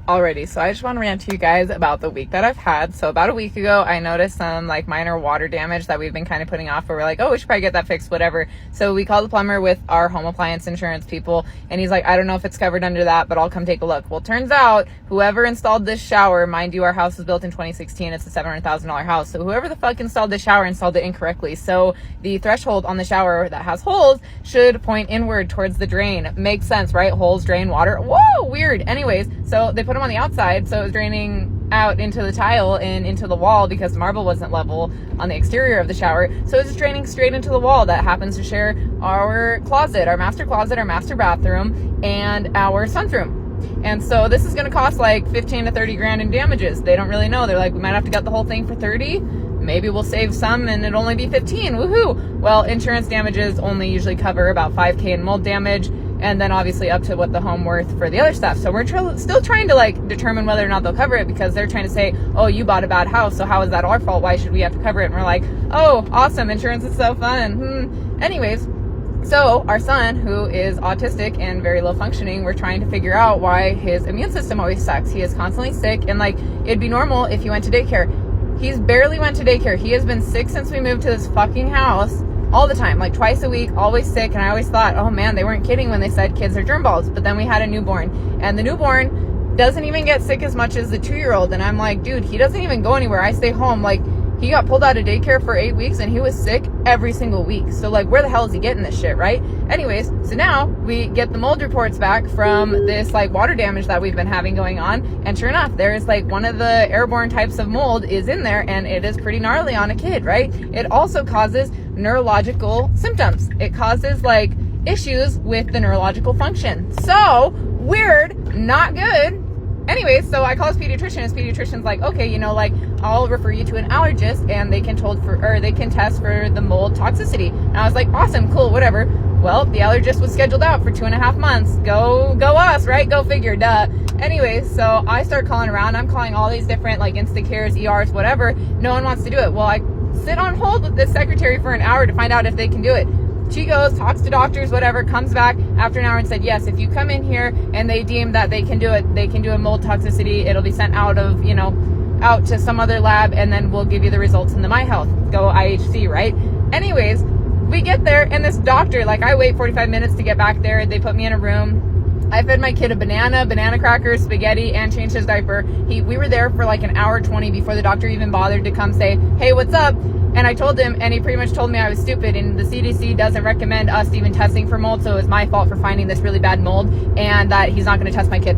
already. So I just want to rant to you guys about the week that I've had. So about a week ago, I noticed some like minor water damage that we've been kind of putting off, but we're like, oh, we should probably get that fixed, whatever. So we called the plumber with our home appliance insurance people, and he's like, I don't know if it's covered under that, but I'll come take a look. Well, turns out whoever installed this shower, mind you, our house was built in 2016. It's a $700,000 house. So whoever the fuck installed this shower installed it incorrectly. So the threshold on the shower that has holes should point inward towards the drain. Makes sense, right? Holes drain water. Whoa, weird. Anyways, so they put them on the outside, so it was draining out into the tile and into the wall because the marble wasn't level on the exterior of the shower. So it was draining straight into the wall that happens to share our closet, our master bathroom, and our sunroom. And so this is going to cost like 15 to 30 grand in damages. They don't really know. They're like, we might have to get the whole thing for 30. Maybe we'll save some and it'll only be 15. Woohoo. Well, insurance damages only usually cover about 5K in mold damage, and then obviously up to what the home worth for the other stuff. So we're still trying to like determine whether or not they'll cover it, because they're trying to say, oh, you bought a bad house, so how is that our fault? Why should we have to cover it? And we're like, oh, awesome, insurance is so fun. Anyways, so our son, who is autistic and very low functioning, we're trying to figure out why his immune system always sucks. He is constantly sick, and like, it'd be normal if he went to daycare. He's barely went to daycare. He has been sick since we moved to this fucking house. All the time, like twice a week, always sick. And I always thought, oh man, they weren't kidding when they said kids are germ balls. But then we had a newborn, and the newborn doesn't even get sick as much as the 2-year-old. And I'm like, dude, he doesn't even go anywhere. I stay home. Like, he got pulled out of daycare for 8 weeks and he was sick every single week. So like, where the hell is he getting this shit, right? Anyways, so now we get the mold reports back from this like water damage that we've been having going on. And sure enough, there is like one of the airborne types of mold is in there, and it is pretty gnarly on a kid, right? It also causes neurological symptoms. It causes like issues with the neurological function. So weird, not good. Anyways, so I call his pediatrician. His pediatrician's like, okay, you know, like, I'll refer you to an allergist and they can test for the mold toxicity. And I was like, awesome, cool, whatever. Well, the allergist was scheduled out for 2.5 months. Go us, right? Go figure, duh. Anyways, so I start calling around. I'm calling all these different like Instacares, ERs, whatever. No one wants to do it. Well, I sit on hold with this secretary for an hour to find out if they can do it. She goes, talks to doctors, whatever, comes back after an hour and said, yes, if you come in here and they deem that they can do it, they can do a mold toxicity. It'll be sent out to some other lab, and then we'll give you the results in the MyHealth. Go IHC, right? Anyways, we get there, and this doctor, like, I wait 45 minutes to get back there. They put me in a room. I fed my kid a banana crackers, spaghetti, and changed his diaper. We were there for like an hour 20 before the doctor even bothered to come say, hey, what's up? And I told him, and he pretty much told me I was stupid, and the CDC doesn't recommend us even testing for mold, so it was my fault for finding this really bad mold, and that he's not going to test my kid.